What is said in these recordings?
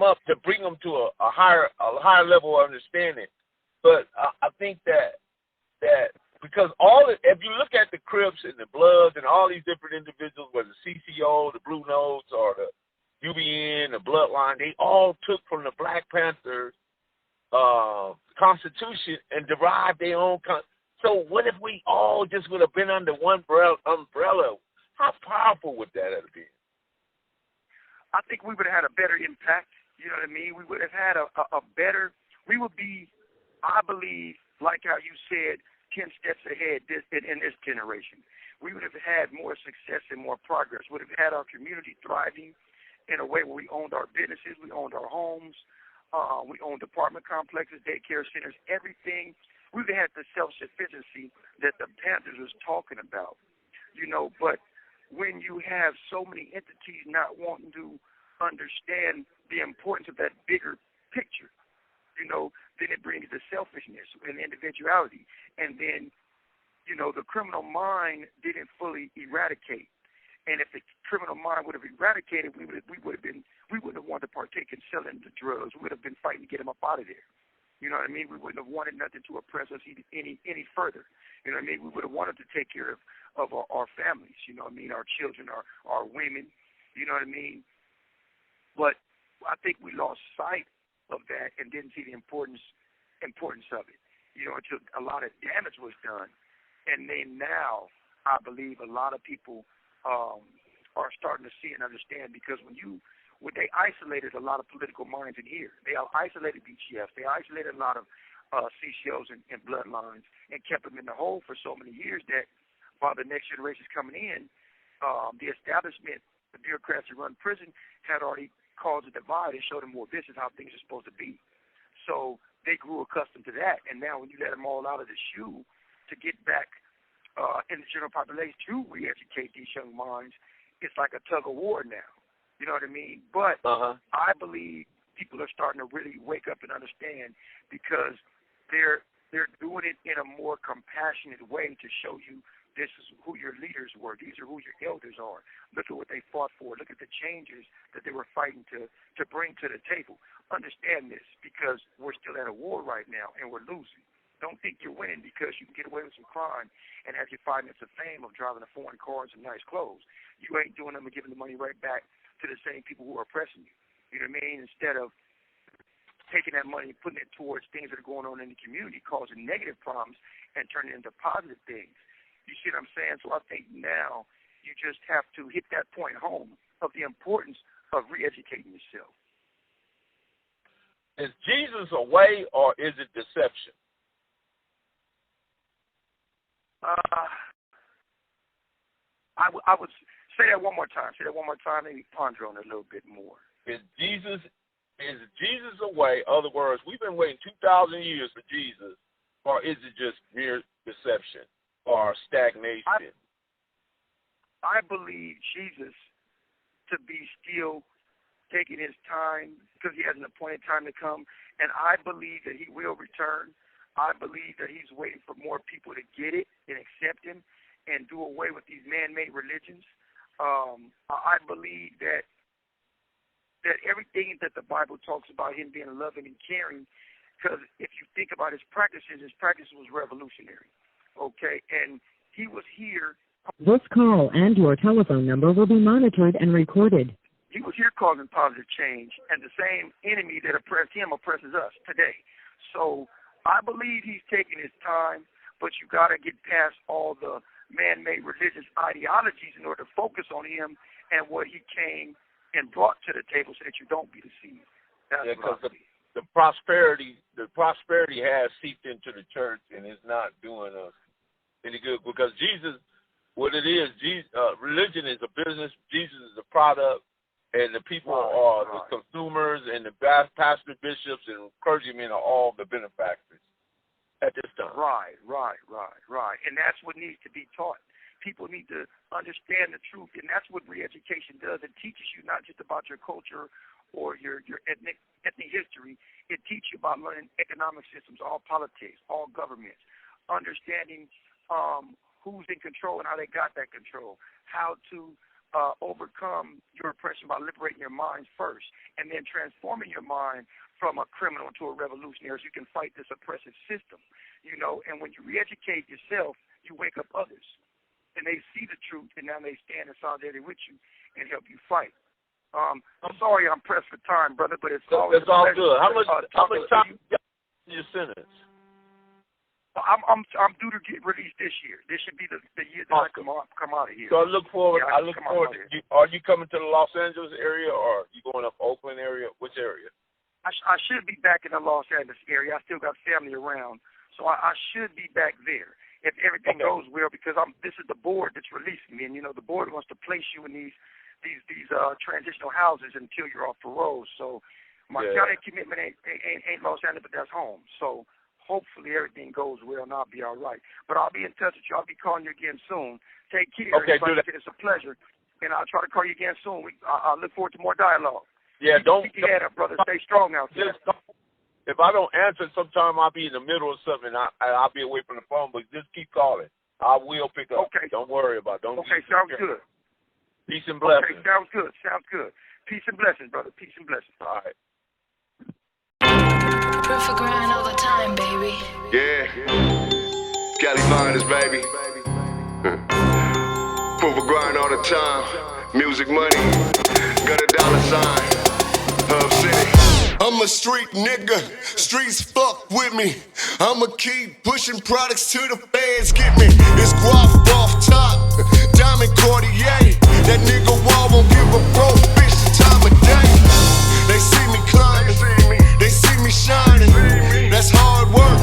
up to bring them to a higher level of understanding. But I think that because if you look at the Crips and the Bloods and all these different individuals, whether the CCO, the Blue Notes, or the UBN, the Bloodline, they all took from the Black Panthers Constitution and derived their own. So what if we all just would have been under one umbrella? How powerful would that have been? I think we would have had a better impact. You know what I mean? We would have had a better. We would be, I believe, like how you said, 10 steps ahead in this generation. We would have had more success and more progress. We would have had our community thriving in a way where we owned our businesses, we owned our homes, we owned apartment complexes, daycare centers, everything. We would have had the self-sufficiency that the Panthers was talking about, you know. But when you have so many entities not wanting to understand the importance of that bigger picture, you know, then it brings the selfishness and individuality. And then, you know, the criminal mind didn't fully eradicate. And if the criminal mind would have eradicated, we wouldn't have wanted to partake in selling the drugs. We would have been fighting to get them up out of there. You know what I mean? We wouldn't have wanted nothing to oppress us any further. You know what I mean? We would have wanted to take care of our families, you know what I mean, our children, our women, you know what I mean? But I think we lost sight of that and didn't see the importance of it. You know, until a lot of damage was done. And then now I believe a lot of people are starting to see and understand, because when they isolated a lot of political minds in here. They isolated BGF. They isolated a lot of CCOs and bloodlines and kept them in the hole for so many years that while the next generation is coming in, the establishment, the bureaucrats who run prison, had already caused a divide and showed them, well, this is how things are supposed to be. So they grew accustomed to that. And now when you let them all out of the shoe to get back in the general population to re-educate these young minds, it's like a tug of war now. You know what I mean? But I believe people are starting to really wake up and understand, because they're doing it in a more compassionate way to show you this is who your leaders were. These are who your elders are. Look at what they fought for. Look at the changes that they were fighting to bring to the table. Understand this, because we're still at a war right now and we're losing. Don't think you're winning because you can get away with some crime and have your 5 minutes of fame of driving a foreign car and some nice clothes. You ain't doing them and giving the money right back to the same people who are oppressing you. You know what I mean? Instead of taking that money and putting it towards things that are going on in the community, causing negative problems, and turning it into positive things. You see what I'm saying? So I think now you just have to hit that point home of the importance of re-educating yourself. Is Jesus a way, or is it deception? I would say that one more time. Say that one more time, maybe ponder on it a little bit more. Is Jesus a way? In other words, we've been waiting 2,000 years for Jesus, or is it just mere deception or stagnation? I believe Jesus to be still taking his time, because he has an appointed time to come, and I believe that he will return. I believe that he's waiting for more people to get it and accept him and do away with these man-made religions. I believe that everything that the Bible talks about him being loving and caring, because if you think about his practice was revolutionary, okay? And he was here. This call and your telephone number will be monitored and recorded. He was here causing positive change, and the same enemy that oppressed him oppresses us today. So I believe he's taking his time, but you got to get past all the man-made religious ideologies in order to focus on him and what he came and brought to the table, so that you don't be deceived. Because the prosperity has seeped into the church, and it's not doing us any good. Because Jesus, what it is, religion is a business. Jesus is a product, and the people are the consumers, and the pastors, bishops, and clergymen are all the benefactors at this time. Right. And that's what needs to be taught. People need to understand the truth, and that's what re-education does. It teaches you not just about your culture or your ethnic history. It teaches you about learning economic systems, all politics, all governments, understanding who's in control and how they got that control, how to overcome your oppression by liberating your mind first, and then transforming your mind from a criminal to a revolutionary, so you can fight this oppressive system. And when you re-educate yourself, you wake up others, and they see the truth, and now they stand in solidarity with you and help you fight. I'm sorry I'm pressed for time, brother, but it's always all a pleasure. good. How much time you got in your sentence? I'm due to get released this year. This should be the year that I come out of here. So I look forward. Yeah, I look forward. Are you coming to the Los Angeles area, or are you going up Oakland area? Which area? I should be back in the Los Angeles area. I still got family around, so I should be back there if everything goes well. Because this is the board that's releasing me, and the board wants to place you in these transitional houses until you're off parole. So my county commitment ain't Los Angeles, but that's home. So hopefully everything goes well and I'll be all right. But I'll be in touch with you. I'll be calling you again soon. Take care. Okay, do that. It's a pleasure. And I'll try to call you again soon. I look forward to more dialogue. Yeah, Keep your head up, brother. Stay strong out there. If I don't answer, sometime I'll be in the middle of something. I'll be away from the phone, but just keep calling. I will pick up. Okay. Don't worry about it. Okay, sounds good. Peace and blessings. Okay, sounds good. Sounds good. Peace and blessings, brother. Peace and blessings. All right. Proof of grind all the time, baby. Yeah. Cali Finest, baby. Proof of grind all the time. Music money. Got a dollar sign. Hub City. I'm a street nigga. Streets fuck with me. I'ma keep pushing products till the fans get me. It's guap off top. Diamond Cartier. That nigga Wall won't give a broke bitch the time of day. They see me climbing. They see me shining. That's hard work.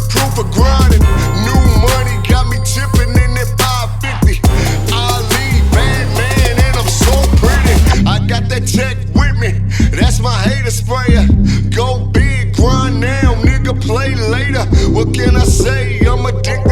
Proof of grinding. New money got me tipping in that 550. Ali, bad man, and I'm so pretty. I got that tech with me. That's my hater sprayer. Go big, grind now, nigga, play later. What can I say? I'm addicted.